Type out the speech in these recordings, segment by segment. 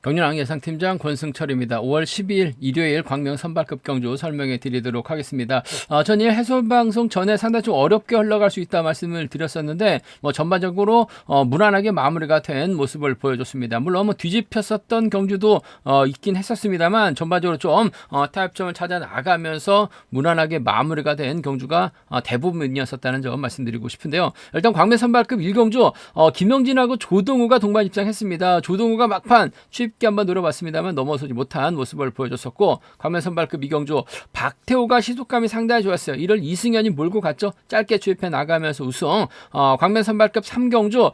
경륜왕 예상팀장 권승철입니다. 5월 12일 일요일 광명 선발급 경주 설명해 드리도록 하겠습니다. 전일 해설방송 전에 상당히 좀 어렵게 흘러갈 수 있다 말씀을 드렸었는데 전반적으로 무난하게 마무리가 된 모습을 보여줬습니다. 물론 뒤집혔었던 경주도 있긴 했었습니다만 전반적으로 좀 타협점을 찾아 나가면서 무난하게 마무리가 된 경주가 대부분이었었다는 점 말씀드리고 싶은데요. 일단 광명 선발급 1경주 김영진하고 조동우가 동반 입장했습니다. 조동우가 막판 쉽게 한번 노려봤습니다만 넘어서지 못한 모습을 보여줬었고, 광명 선발급 2경주 박태호가 시속감이 상당히 좋았어요. 이를 이승현이 몰고 갔죠. 짧게 추입해 나가면서 우승. 광명 선발급 3경주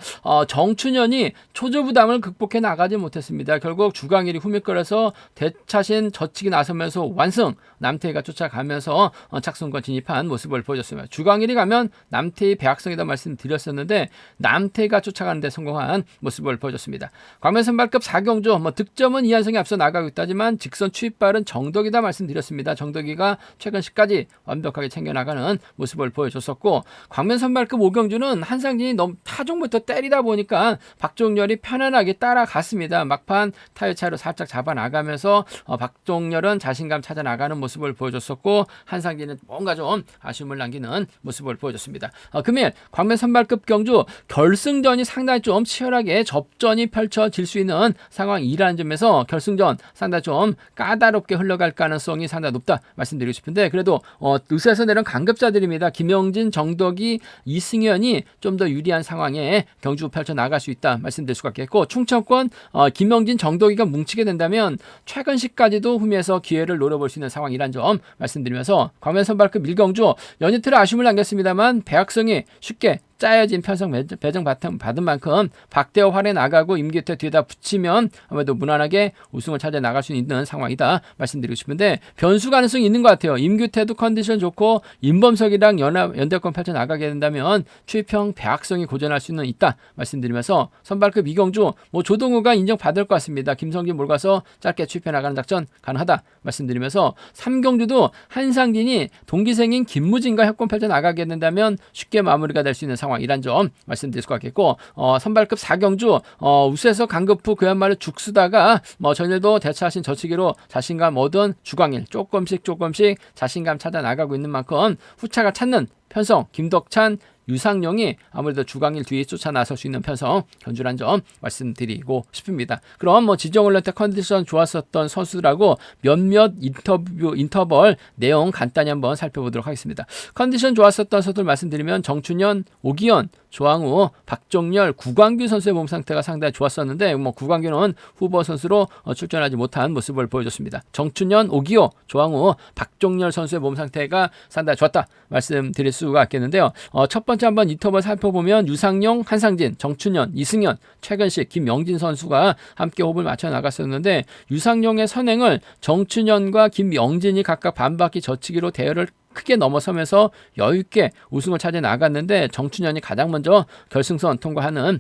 정춘현이 초조부담을 극복해 나가지 못했습니다. 결국 주강일이 후미끌어서 대차신 젖히기 나서면서 완승. 남태희가 쫓아가면서 착승권 진입한 모습을 보여줬습니다. 주강일이 가면 남태희 배학성이다 말씀드렸었는데 남태희가 쫓아가는 데 성공한 모습을 보여줬습니다. 광명 선발급 4경주 득점은 이한성이 앞서 나가고 있다지만 직선 추입발은 정덕이다 말씀드렸습니다. 정덕이가 최근 시까지 완벽하게 챙겨나가는 모습을 보여줬었고, 광명 선발급 5경주는 한상진이 너무 타종부터 때리다 보니까 박종렬이 편안하게 따라갔습니다. 막판 타율 차이로 살짝 잡아나가면서 박종렬은 자신감 찾아 나가는 모습을 보여줬었고, 한상진은 뭔가 좀 아쉬움을 남기는 모습을 보여줬습니다. 금일 광명 선발급 경주 결승전이 상당히 좀 치열하게 접전이 펼쳐질 수 있는 상황이라는 점에서 결승전 상당히 좀 까다롭게 흘러갈 가능성이 상당히 높다 말씀드리고 싶은데, 그래도 의사에서 내려온 강급자들입니다. 김영진, 정덕이, 이승현이 좀 더 유리한 상황에 경주 펼쳐 나갈 수 있다 말씀드릴 수가 있겠고, 충청권 김영진, 정덕이가 뭉치게 된다면 최근 시까지도 후미에서 기회를 노려볼 수 있는 상황이란 점 말씀드리면서, 광명 선발급 1경주 연이틀 아쉬움을 남겼습니다만 배학성이 쉽게 짜여진 편성 배정 받은 만큼 박대호 활에 나가고 임규태 뒤에다 붙이면 아무래도 무난하게 우승을 찾아 나갈 수 있는 상황이다 말씀드리고 싶은데, 변수 가능성이 있는 것 같아요. 임규태도 컨디션 좋고 임범석이랑 연대권 펼쳐 나가게 된다면 추입형 배학성이 고전할 수는 있다 말씀드리면서, 선발급 2경주 조동우가 인정받을 것 같습니다. 김성진 몰가서 짧게 추입해 나가는 작전 가능하다 말씀드리면서, 3경주도 한상진이 동기생인 김무진과 협권 펼쳐 나가게 된다면 쉽게 마무리가 될 수 있는 상황이란 점 말씀드릴 수가 있겠고, 선발급 4경주 우수에서 강급 후 그야말로 죽쓰다가 전일도 대차하신 저치기로 자신감 얻은 주광일 조금씩 자신감 찾아 나가고 있는 만큼 후차가 찾는 편성 김덕찬, 유상용이 아무래도 주강일 뒤에 쫓아 나설 수 있는 편성 견주란 점 말씀드리고 싶습니다. 그럼 지정훈련 때 컨디션 좋았었던 선수들하고 몇몇 인터벌 내용 간단히 한번 살펴보도록 하겠습니다. 컨디션 좋았었던 선수들 말씀드리면 정춘현, 오기현, 조항우, 박종렬, 구광규 선수의 몸 상태가 상당히 좋았었는데 구광규는 후보 선수로 출전하지 못한 모습을 보여줬습니다. 정춘현, 오기호, 조항우, 박종렬 선수의 몸 상태가 상당히 좋았다 말씀드릴 수가 있겠는데요. 첫 번째 한번 인터벌 살펴보면 유상용, 한상진, 정춘현, 이승현, 최근식, 김영진 선수가 함께 호흡을 맞춰 나갔었는데, 유상용의 선행을 정춘현과 김영진이 각각 반바퀴 젖히기로 대열을 크게 넘어서면서 여유있게 우승을 찾아 나갔는데, 정춘현이 가장 먼저 결승선 통과하는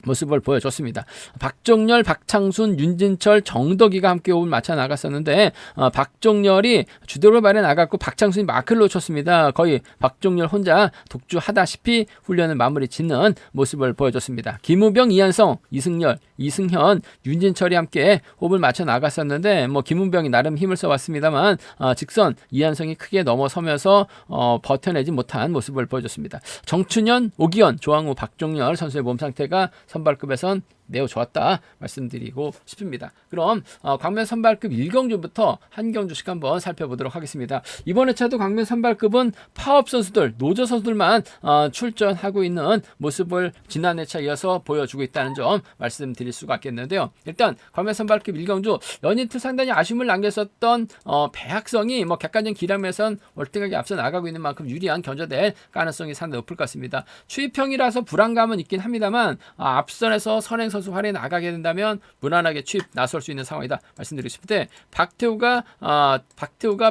모습을 보여줬습니다. 박종렬, 박창순, 윤진철, 정덕이가 함께 호흡을 맞춰 나갔었는데 박종렬이 주도를 발해 나갔고 박창순이 마크를 놓쳤습니다. 거의 박종렬 혼자 독주하다시피 훈련을 마무리 짓는 모습을 보여줬습니다. 김우병, 이한성, 이승현, 윤진철이 함께 호흡을 맞춰 나갔었는데 김우병이 나름 힘을 써왔습니다만 직선 이한성이 크게 넘어서면서 버텨내지 못한 모습을 보여줬습니다. 정춘현, 오기현, 조항우, 박종렬 선수의 몸 상태가 선발급에선 매우 좋았다 말씀드리고 싶습니다. 그럼 광명 선발급 1경주부터 한 경주씩 한번 살펴보도록 하겠습니다. 이번 회차도 광명 선발급은 파업 선수들, 노조 선수들만 출전하고 있는 모습을 지난 회차 이어서 보여주고 있다는 점 말씀드릴 수가 있겠는데요. 일단 광명 선발급 1경주 연이틀 상당히 아쉬움을 남겼었던 배학성이 객관적인 기량에선 월등하게 앞서 나가고 있는 만큼 유리한 견저될 가능성이 상당히 높을 것 같습니다. 추입형이라서 불안감은 있긴 합니다만 앞선에서 선행 선수 활에 나가게 된다면 무난하게 취입 나설 수 있는 상황이다 말씀드리고 싶은데, 박태우가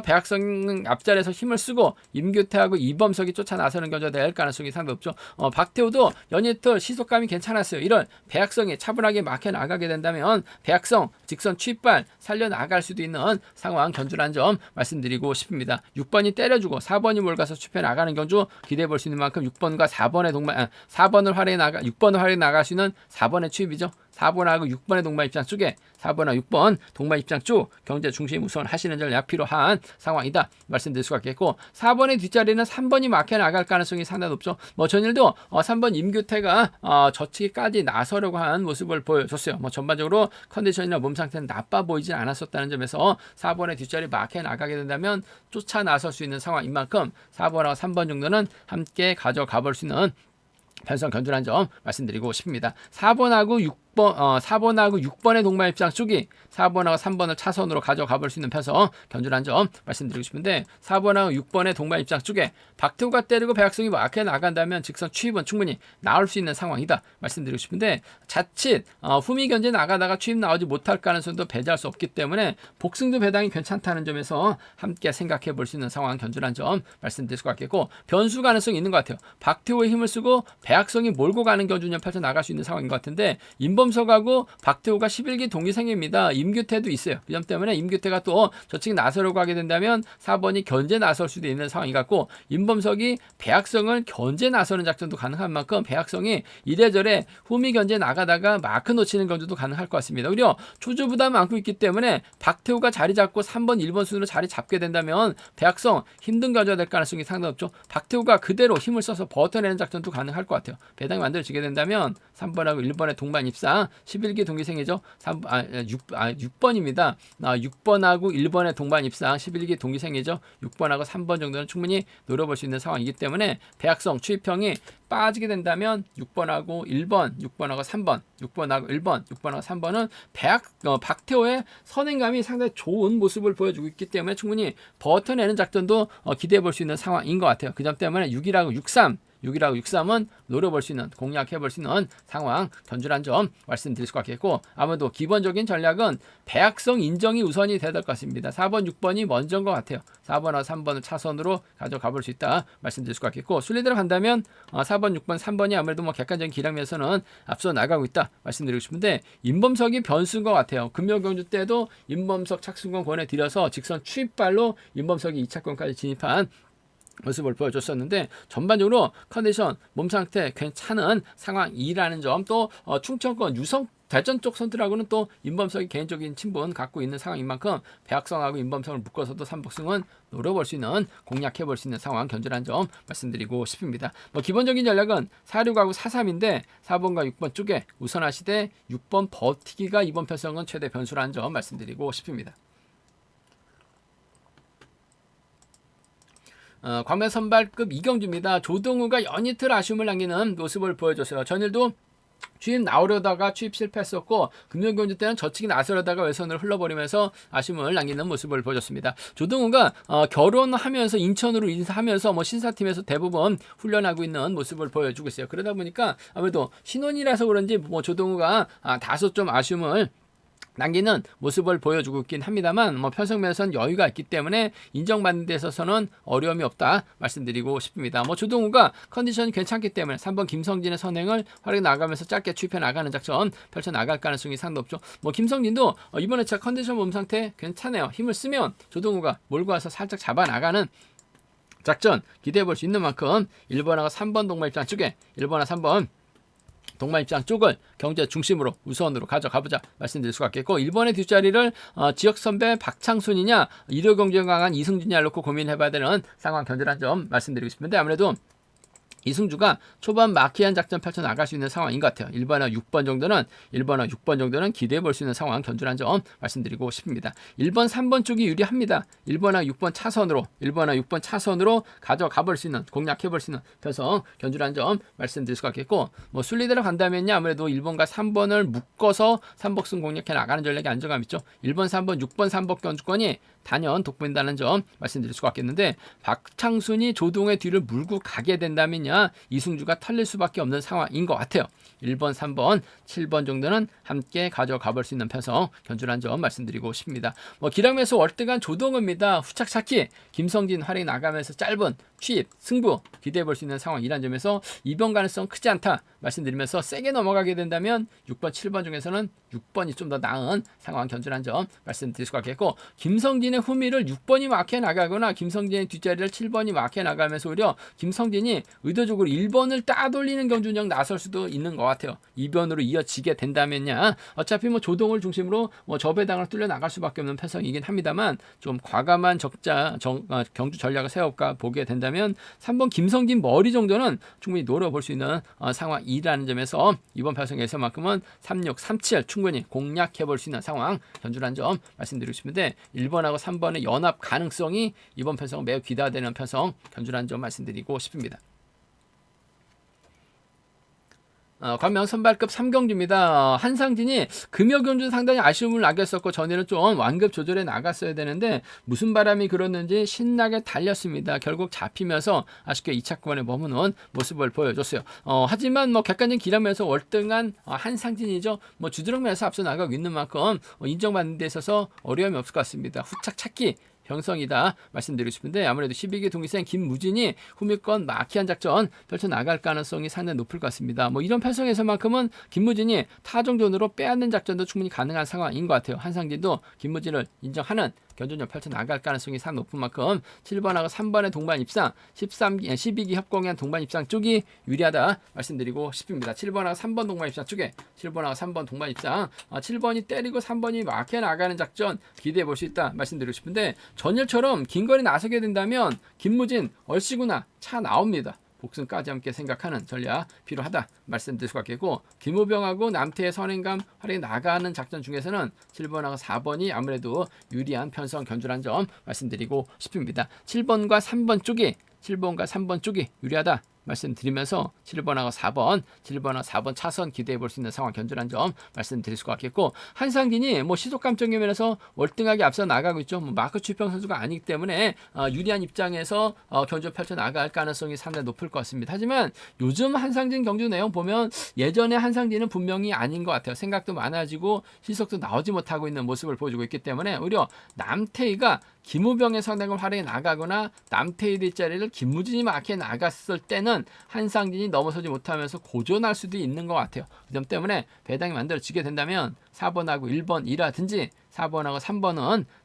배학성 앞자리에서 힘을 쓰고 임규태하고 이범석이 쫓아 나서는 견저될 가능성이 상당히 높죠. 박태우도 연이틀 시속감이 괜찮았어요. 이런 배학성이 차분하게 막혀 나가게 된다면 배학성 직선 취입발 살려나갈 수도 있는 상황 견주라는 점 말씀드리고 싶습니다. 6번이 때려주고 4번이 몰가서 취입해 나가는 견주 기대해 볼 수 있는 만큼 6번과 4번의 4번을 활에 나갈 수 있는 4번의 취입이 30이죠. 4번하고 6번의 동반 입장 쪽에 4번하고 6번 동반 입장 쪽 경제 중심 우선 하시는 전략 필요한 상황이다 말씀드릴 수가 있겠고, 4번의 뒷자리는 3번이 막혀 나갈 가능성이 상당히 높죠. 뭐 전일도 3번 임규태가 저치기까지 나서려고 한 모습을 보여줬어요. 뭐 전반적으로 컨디션이나 몸 상태는 나빠 보이진 않았었다는 점에서 4번의 뒷자리 막혀 나가게 된다면 쫓아 나설 수 있는 상황인 만큼 4번하고 3번 정도는 함께 가져가 볼 수 있는 편성 견준한 점 말씀드리고 싶습니다. 4번하고 6번의 동반 입장 쪽이 4번하고 3번을 차선으로 가져가 볼 수 있는 편성 견준한 점 말씀드리고 싶은데, 4번하고 6번의 동반 입장 쪽에 박태호가 때리고 배학성이 막혀 나간다면 직선 추입은 충분히 나올 수 있는 상황이다 말씀드리고 싶은데, 자칫 후미 견제 나가다가 추입 나오지 못할 가능성도 배제할 수 없기 때문에 복승도 배당이 괜찮다는 점에서 함께 생각해 볼 수 있는 상황 견준한 점 말씀드릴 수가 있겠고, 변수 가능성이 있는 것 같아요. 박태호의 힘을 쓰고 배학성이 몰고 가는 견준형 펼쳐 나갈 수 있는 상황인 것 같은데, 임범석하고 박태호가 11기 동기생입니다. 임규태도 있어요. 그 점 때문에 임규태가 또 저측 나서려고 하게 된다면 4번이 견제 나설 수도 있는 상황이 같고, 임범석이 배학성을 견제 나서는 작전도 가능한 만큼 배학성이 이래저래 후미 견제 나가다가 마크 놓치는 견제도 가능할 것 같습니다. 오히려 초조 부담을 안고 있기 때문에 박태호가 자리 잡고 3번, 1번 순으로 자리 잡게 된다면 배학성 힘든 견제가 될 가능성이 상당히 높죠. 박태호가 그대로 힘을 써서 버텨내는 작전도 가능할 것 같아요. 배당이 만들어지게 된다면 3번하고 1번의 동반 입상 11기 동기생이죠. 6번입니다. 6번하고 1번의 동반 입상 11기 동기생이죠. 6번하고 3번 정도는 충분히 노려볼 수 있는 상황이기 때문에 배학성 추입형이 빠지게 된다면 6번하고 1번, 6번하고 3번, 6번하고 1번, 6번하고 3번은 박태호의 선행감이 상당히 좋은 모습을 보여주고 있기 때문에 충분히 버텨내는 작전도 기대해 볼 수 있는 상황인 것 같아요. 그 점 때문에 6이라고 6삼은 노려볼 수 있는, 공략해볼 수 있는 상황 견준한 점 말씀드릴 수가 있겠고, 아무래도 기본적인 전략은 배학성 인정이 우선이 돼야 될 것 같습니다. 4번, 6번이 먼저인 것 같아요. 4번과 3번을 차선으로 가져가 볼 수 있다 말씀드릴 수가 있겠고, 순리대로 간다면 4번, 6번, 3번이 아무래도 뭐 객관적인 기량면에서는 앞서 나가고 있다 말씀드리고 싶은데, 임범석이 변수인 것 같아요. 금요경주 때도 임범석 착승권 권해드려서 직선 추입발로 임범석이 2차권까지 진입한 모습을 보여줬었는데, 전반적으로 컨디션, 몸 상태 괜찮은 상황이라는 점, 또 충청권 유성 대전 쪽 선수라고는 또 임범석이 개인적인 친분 갖고 있는 상황인 만큼 배학성하고 임범석을 묶어서도 3복승은 노려볼 수 있는, 공략해볼 수 있는 상황 견준한 점 말씀드리고 싶습니다. 뭐 기본적인 전략은 4-6하고 4-3인데 4번과 6번 쪽에 우선하시되 6번 버티기가 이번 편성은 최대 변수라는 점 말씀드리고 싶습니다. 광명 선발급 이경주입니다. 조동우가 연이틀 아쉬움을 남기는 모습을 보여줬어요. 전일도 추입 나오려다가 추입 실패했었고, 금요경주 때는 저측이 나서려다가 외선을 흘러버리면서 아쉬움을 남기는 모습을 보여줬습니다. 조동우가 결혼하면서 인천으로 인사하면서 뭐 신사팀에서 대부분 훈련하고 있는 모습을 보여주고 있어요. 그러다 보니까 아무래도 신혼이라서 그런지 뭐 조동우가 다소 좀 아쉬움을 남기는 모습을 보여주고 있긴 합니다만, 뭐 편성면에서는 여유가 있기 때문에 인정받는 데 있어서는 어려움이 없다 말씀드리고 싶습니다. 뭐 조동우가 컨디션이 괜찮기 때문에 3번 김성진의 선행을 활용해 나가면서 짧게 추입해 나가는 작전 펼쳐 나갈 가능성이 상당히 높죠. 뭐 김성진도 이번에 차 컨디션 몸 상태 괜찮아요. 힘을 쓰면 조동우가 몰고 와서 살짝 잡아 나가는 작전 기대해 볼 수 있는 만큼 1번하고 3번 동반 입장 쪽에 1번하고 3번 동반 입장 쪽을 경제 중심으로 우선으로 가져가보자 말씀드릴 수가 있겠고, 1번의 뒷자리를 지역 선배 박창순이냐 일요 경쟁 강한 이승준이냐 놓고 고민해봐야 되는 상황 견제란 점 말씀드리고 싶은데, 아무래도 이승주가 초반 마키한 작전 펼쳐 나갈 수 있는 상황인 것 같아요. 1번과 6번 정도는 기대해 볼 수 있는 상황 견준한 점 말씀드리고 싶습니다. 1번, 3번 쪽이 유리합니다. 1번과 6번 차선으로 가져가 볼 수 있는, 공략해 볼 수 있는 편성 견준한 점 말씀드릴 수가 있겠고, 뭐 순리대로 간다면요 아무래도 1번과 3번을 묶어서 3복승 공략해 나가는 전략이 안정감 있죠. 1번, 3번, 6번 3복 견주권이 단연 돋보인다는 점 말씀드릴 수가 있겠는데, 박창순이 조동의 뒤를 물고 가게 된다면요 이승주가 털릴 수밖에 없는 상황인 것 같아요. 1번, 3번, 7번 정도는 함께 가져가 볼 수 있는 편성 견준한 점 말씀드리고 싶습니다. 뭐 기량에서 월등한 조동우입니다. 후착 찾기, 김성진 활약이 나가면서 짧은 취입, 승부 기대해 볼 수 있는 상황이란 점에서 이변 가능성 크지 않다 말씀드리면서 세게 넘어가게 된다면 6번, 7번 중에서는 6번이 좀 더 나은 상황 견준한 점 말씀드릴 수가 있겠고, 김성진의 김성진의 후미를 6번이 마크해 나가거나 김성진의 뒷자리를 7번이 마크해 나가면서 오히려 김성진이 의도적으로 1번을 따돌리는 경주운영 나설 수도 있는 것 같아요. 2번으로 이어지게 된다면야 어차피 뭐 조동을 중심으로 뭐 저배당을 뚫려 나갈 수밖에 없는 패성이긴 합니다만 좀 과감한 경주 전략을 세울까 보게 된다면 3번 김성진 머리 정도는 충분히 노려볼 수 있는 상황이라는 점에서 이번 패성에서만큼은 36, 37 충분히 공략해볼 수 있는 상황 견주라는 점 말씀드리고 싶은데 1번하고 3번의 연합 가능성이 이번 편성은 매우 기대되는 편성 견주라는 점 말씀드리고 싶습니다. 관명 선발급 3경주입니다. 한상진이 금요경주 상당히 아쉬움을 남겼었고 전에는 좀 완급 조절해 나갔어야 되는데 무슨 바람이 그렇는지 신나게 달렸습니다. 결국 잡히면서 아쉽게 2차권에 머무는 모습을 보여줬어요. 하지만 뭐 객관적인 기량면에서 월등한 한상진이죠. 뭐 주드럭면에서 앞서 나가고 있는 만큼 인정받는 데 있어서 어려움이 없을 것 같습니다. 후착 찾기 형성이다 말씀드리고 싶은데 아무래도 12기 동기생 김무진이 후미권 마키한 작전 펼쳐나갈 가능성이 상당히 높을 것 같습니다. 뭐 이런 편성에서만큼은 김무진이 타종전으로 빼앗는 작전도 충분히 가능한 상황인 것 같아요. 한상진도 김무진을 인정하는 견전력 펼쳐나갈 가능성이 상당히 높은 만큼 7번하고 3번의 동반 입상 12기 협공한 동반 입상 쪽이 유리하다 말씀드리고 싶습니다. 7번하고 3번 동반 입상 쪽에 7번하고 3번 동반 입상 7번이 때리고 3번이 막혀 나가는 작전 기대해 볼 수 있다 말씀드리고 싶은데 전일처럼 긴 거리 나서게 된다면 김무진 얼씨구나 차 나옵니다. 복승까지 함께 생각하는 전략 필요하다 말씀드릴 수가 있겠고 김우병하고 남태의 선행감 활용해 나가는 작전 중에서는 7번하고 4번이 아무래도 유리한 편성 견주란 점 말씀드리고 싶습니다. 7번과 3번 쪽이 유리하다 말씀드리면서 7번하고 4번 차선 기대해 볼 수 있는 상황 견주란 점 말씀드릴 수가 있겠고 한상진이 뭐 시속감적인 면에서 월등하게 앞서 나가고 있죠. 뭐 마크 추평 선수가 아니기 때문에 유리한 입장에서 견주 펼쳐 나갈 가능성이 상당히 높을 것 같습니다. 하지만 요즘 한상진 경주 내용 보면 예전에 한상진은 분명히 아닌 것 같아요. 생각도 많아지고 시속도 나오지 못하고 있는 모습을 보여주고 있기 때문에 오히려 남태희가 김우병의 선행을 활용해 나가거나 남태희 뒷자리를 김무진이 막혀 나갔을 때는 한상진이 넘어서지 못하면서 고전할 수도 있는 것 같아요. 그 점 때문에 배당이 만들어지게 된다면 4번하고 1번이라든지 4번하고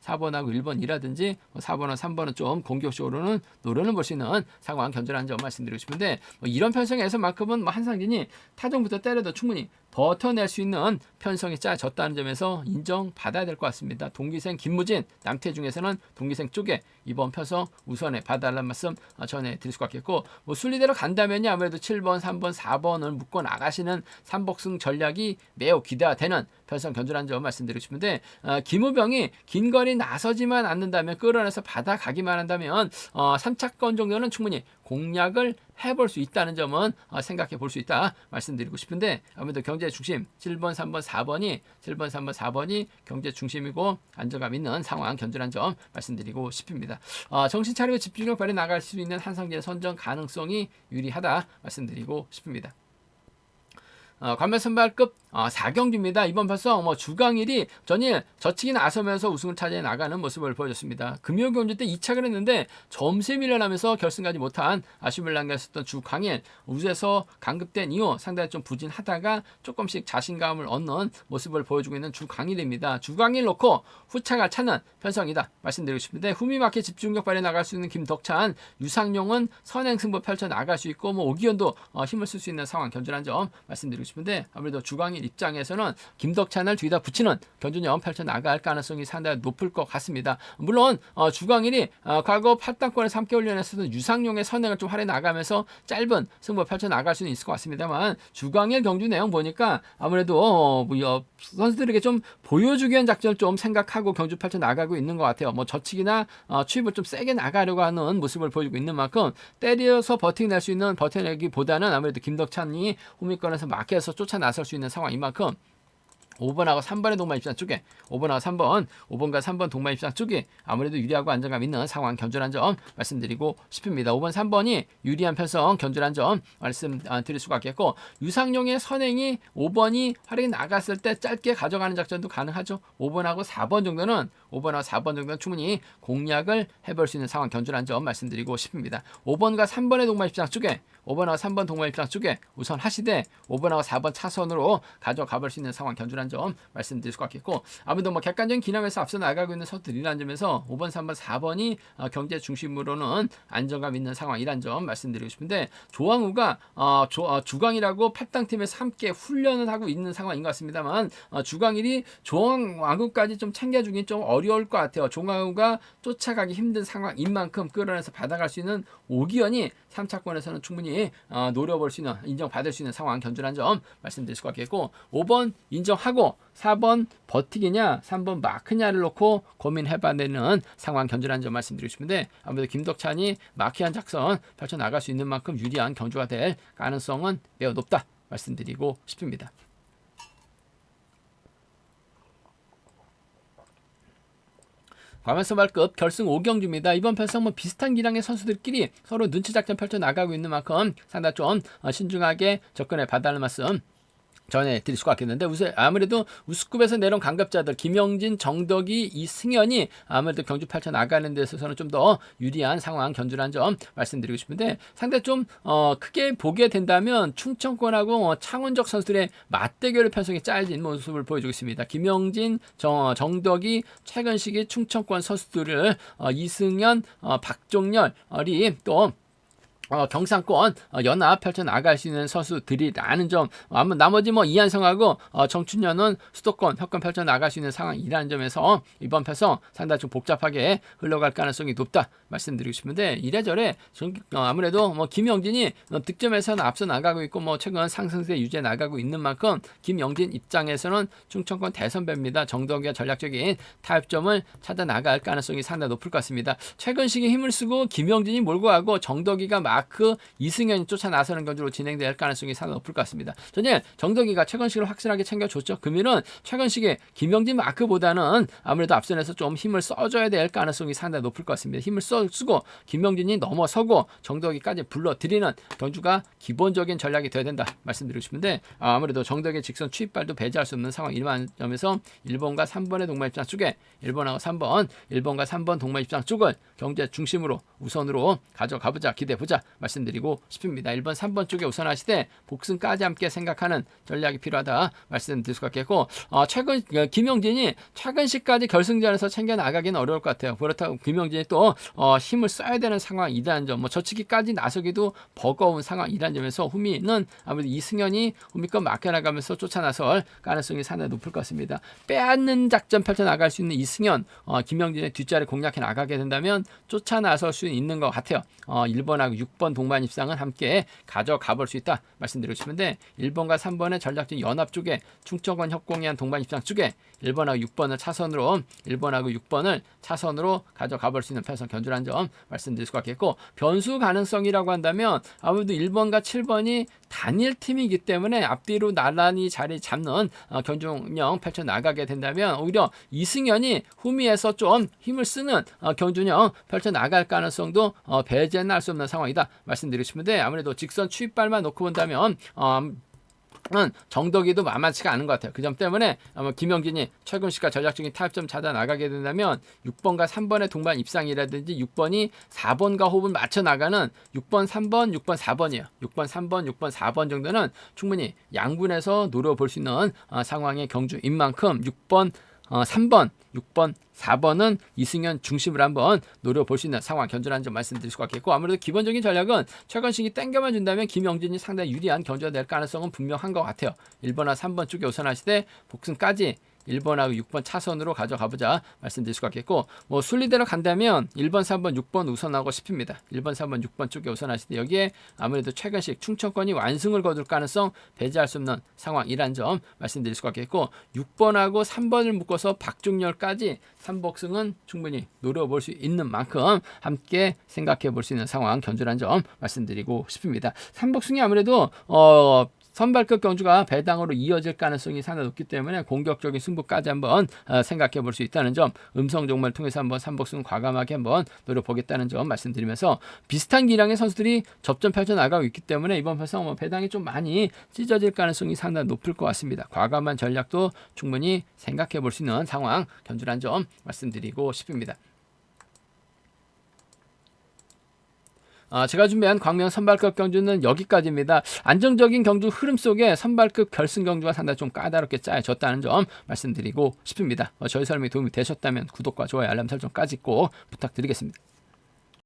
1번이라든지 4번하고 3번은 좀 공격적으로는 노련을 볼 수 있는 상황 견주라는 점 말씀드리고 싶은데 이런 편성에서만큼은 한상진이 타종부터 때려도 충분히 버텨낼 수 있는 편성이 짜졌다는 점에서 인정받아야 될 것 같습니다. 동기생 김무진, 남태 중에서는 동기생 쪽에 이번 편성 우선에 봐달라는 말씀 전해드릴 수가 있겠고 뭐 순리대로 간다면 아무래도 7번, 3번, 4번을 묶어 나가시는 삼복승 전략이 매우 기대가 되는 편성 견주라는 점 말씀드리고 싶은데 김우병이 긴 거리 나서지만 않는다면 끌어내서 받아가기만 한다면 3차권 정도는 충분히 공략을 해볼 수 있다는 점은 생각해 볼 수 있다 말씀드리고 싶은데 아무래도 경제 중심 7번, 3번, 4번이 경제 중심이고 안정감 있는 상황 견주란 점 말씀드리고 싶습니다. 정신 차리고 집중력 발휘 나갈 수 있는 한상진의 선정 가능성이 유리하다 말씀드리고 싶습니다. 관면 선발급 4경주입니다. 이번 편성 주강일이 전일 저치기 나서면서 우승을 차지해 나가는 모습을 보여줬습니다. 금요경주 때 2착을 했는데 점수에 밀려나면서 결승 가지 못한 아쉬움을 남겼었던 주강일 우수에서 강급된 이후 상당히 좀 부진하다가 조금씩 자신감을 얻는 모습을 보여주고 있는 주강일입니다. 주강일 놓고 후착을 찾는 편성이다 말씀드리고 싶은데 후미마켓 집중력 발휘 나갈 수 있는 김덕찬, 유상용은 선행승부 펼쳐 나갈 수 있고 오기현도 힘을 쓸 수 있는 상황 견주란 점 말씀드리고 싶은데 아무래도 주강일 입장에서는 김덕찬을 뒤에다 붙이는 견주력 펼쳐 나갈 가능성이 상당히 높을 것 같습니다. 물론 주강일이 과거 8단권에서 함께 훈련했었던 유상용의 선행을 좀 활용해 나가면서 짧은 승부 펼쳐 나갈 수는 있을 것 같습니다만 주강일 경주 내용 보니까 아무래도 선수들에게 좀 보여주기 위한 작전을 좀 생각하고 경주 펼쳐 나가고 있는 것 같아요. 저치기나 추입을 좀 세게 나가려고 하는 모습을 보여주고 있는 만큼 때려서 버텨낼 수 있는 버텨내기보다는 아무래도 김덕찬이 호미권에서 막혀서 쫓아 나설 수 있는 상황인 만큼 5번하고 3번의 동반 입장 쪽에 5번과 3번 동반 입장 쪽이 아무래도 유리하고 안정감 있는 상황 견주란 점 말씀드리고 싶습니다. 5번, 3번이 유리한 편성 견주란 점 말씀드릴 수가 있겠고 유상용의 선행이 5번이 활용이 나갔을 때 짧게 가져가는 작전도 가능하죠. 5번하고 4번 정도는 충분히 공략을 해볼 수 있는 상황 견주란 점 말씀드리고 싶습니다. 5번과 3번의 동반 입장 쪽에 5번하고 3번 동반 입장 쪽에 우선 하시되 5번하고 4번 차선으로 가져가 볼 수 있는 상황 견주란 점 말씀드릴 수가 있겠고, 아무래도 뭐 객관적인 기남에서 앞서 나가고 있는 선수들이라는 점에서 5번, 3번, 4번이 경제 중심으로는 안정감 있는 상황이란 점 말씀드리고 싶은데, 조항우가 주강이라고 8당 팀에서 함께 훈련을 하고 있는 상황인 것 같습니다만, 주강일이 조항우까지 좀 챙겨주긴 좀 어려울 것 같아요. 조항우가 쫓아가기 힘든 상황인 만큼 끌어내서 받아갈 수 있는 오기현이 3차권에서는 충분히 노려볼 수 있는, 인정받을 수 있는 상황 견주란 점 말씀드릴 수가 있겠고, 5번 인정하고 4번 버티기냐 3번 마크냐를 놓고 고민해봐야 되는 상황 견주란 점 말씀드리고 싶은데, 아무래도 김덕찬이 마키한 작전 펼쳐나갈 수 있는 만큼 유리한 경주가 될 가능성은 매우 높다 말씀드리고 싶습니다. 과면선발급 결승 5경주입니다. 이번 편성 뭐 비슷한 기량의 선수들끼리 서로 눈치 작전 펼쳐 나가고 있는 만큼 상당히 좀 신중하게 접근해 봐달라는 말씀 전해드릴 수가 있겠는데, 아무래도 우수급에서 내려온 강급자들 김영진, 정덕이, 이승현이 아무래도 경주 펼쳐 나가는 데 있어서는 좀 더 유리한 상황 견주라는 점 말씀드리고 싶은데, 상당히 좀 크게 보게 된다면 충청권하고 창원적 선수들의 맞대결을 편성에 짜여진 모습을 보여주고 있습니다. 김영진, 정덕이, 최근식이 충청권 선수들을 이승현, 박종렬이 또 경상권 연합 펼쳐 나갈 수 있는 선수들이라는 점, 나머지 뭐 이한성하고 정춘현은 수도권 협권 펼쳐 나갈 수 있는 상황이라는 점에서 이번 편성 상당히 좀 복잡하게 흘러갈 가능성이 높다 말씀드리고 싶은데, 이래저래 아무래도 뭐 김영진이 득점에서는 앞서 나가고 있고 뭐 최근 상승세 유지해 나가고 있는 만큼 김영진 입장에서는 충청권 대선배입니다. 정덕이가 전략적인 타협점을 찾아 나갈 가능성이 상당히 높을 것 같습니다. 최근 시기에 힘을 쓰고 김영진이 몰고 가고 정덕이가 마크, 이승현이 쫓아 나서는 경주로 진행될 가능성이 상당히 높을 것 같습니다. 전에 정덕이가 최근식을 확실하게 챙겨줬죠. 그러면은 최근식에 김영진 마크보다는 아무래도 앞선에서 좀 힘을 써줘야 될 가능성이 상당히 높을 것 같습니다. 힘을 쓰고 김영진이 넘어서고 정덕이까지 불러들이는 경주가 기본적인 전략이 되어야 된다 말씀드리고 싶은데, 아무래도 정덕의 직선 추입발도 배제할 수 없는 상황 이러한 점에서 1번과 3번의 동반 입장 쪽에 1번과 3번 동반 입장 쪽을 경제 중심으로 우선으로 가져가보자, 기대보자 말씀드리고 싶습니다. 1번, 3번 쪽에 우선하시되 복승까지 함께 생각하는 전략이 필요하다 말씀드릴 수가 있겠고, 최근 김영진이 최근시까지 결승전에서 챙겨 나가기는 어려울 것 같아요. 그렇다고 김영진이 또 힘을 써야 되는 상황이라는 점, 뭐 저치기까지 나서기도 버거운 상황이라는 점에서 후미는 아무래도 이승현이 후미권 맡겨나가면서 쫓아나설 가능성이 상당히 높을 것 같습니다. 빼앗는 작전 펼쳐 나갈 수 있는 이승현, 김영진의 뒷자리 공략해 나가게 된다면 쫓아나설 수 있는 것 같아요. 1번하고 6번 동반 입상은 함께 가져가 볼 수 있다 말씀드리고 싶은데, 1번과 3번의 전략적 연합 쪽에 충청권 협공위한 동반 입상 쪽에 1번하고 6번을 차선으로 1번하고 6번을 차선으로 가져가 볼 수 있는 편성 견주라는 점 말씀드릴 수가 있겠고, 변수 가능성이라고 한다면 아무래도 1번과 7번이 단일 팀이기 때문에 앞뒤로 나란히 자리 잡는 경주운영 펼쳐 나가게 된다면 오히려 이승현이 후미에서 좀 힘을 쓰는 경주운영 펼쳐 나갈 가능성도 배제는 할 수 없는 상황이다 말씀드리고 싶은데, 아무래도 직선 추입발만 놓고 본다면 정덕이도 만만치가 않은 것 같아요. 그 점 때문에 아마 김영진이 최근시가 전략적인 타협점 찾아 나가게 된다면 6번과 3번의 동반 입상이라든지 6번이 4번과 호흡을 맞춰 나가는 6번, 3번, 6번, 4번이에요. 6번, 3번, 6번, 4번 정도는 충분히 양분해서 노려볼 수 있는 상황의 경주인 만큼 6번, 3번, 6번, 4번은 이승현 중심으로 한번 노려볼 수 있는 상황 견주라는 점 말씀드릴 수가 있겠고, 아무래도 기본적인 전략은 최근식이 땡겨만 준다면 김영진이 상당히 유리한 경주가 될 가능성은 분명한 것 같아요. 1번과 3번 쪽에 우선하시되 복승까지 1번하고 6번 차선으로 가져가보자 말씀드릴 수가 있겠고, 뭐 순리대로 간다면 1번, 3번, 6번 우선하고 싶습니다. 1번, 3번, 6번 쪽에 우선하시되 여기에 아무래도 최근식 충청권이 완승을 거둘 가능성 배제할 수 없는 상황이란 점 말씀드릴 수가 있겠고, 6번하고 3번을 묶어서 박종렬까지 3복승은 충분히 노려볼 수 있는 만큼 함께 생각해 볼 수 있는 상황 견주란 점 말씀드리고 싶습니다. 3복승이 아무래도 선발급 경주가 배당으로 이어질 가능성이 상당히 높기 때문에 공격적인 승부까지 한번 생각해 볼 수 있다는 점, 음성 종말을 통해서 한번 3복승 과감하게 한번 노려보겠다는 점 말씀드리면서, 비슷한 기량의 선수들이 접전 펼쳐 나가고 있기 때문에 이번 편성 배당이 좀 많이 찢어질 가능성이 상당히 높을 것 같습니다. 과감한 전략도 충분히 생각해 볼 수 있는 상황 견주란 점 말씀드리고 싶습니다. 제가 준비한 광명 선발급 경주는 여기까지입니다. 안정적인 경주 흐름 속에 선발급 결승 경주가 상당히 좀 까다롭게 짜여졌다는 점 말씀드리고 싶습니다. 저희 설명이 도움이 되셨다면 구독과 좋아요, 알람 설정까지 꼭 부탁드리겠습니다.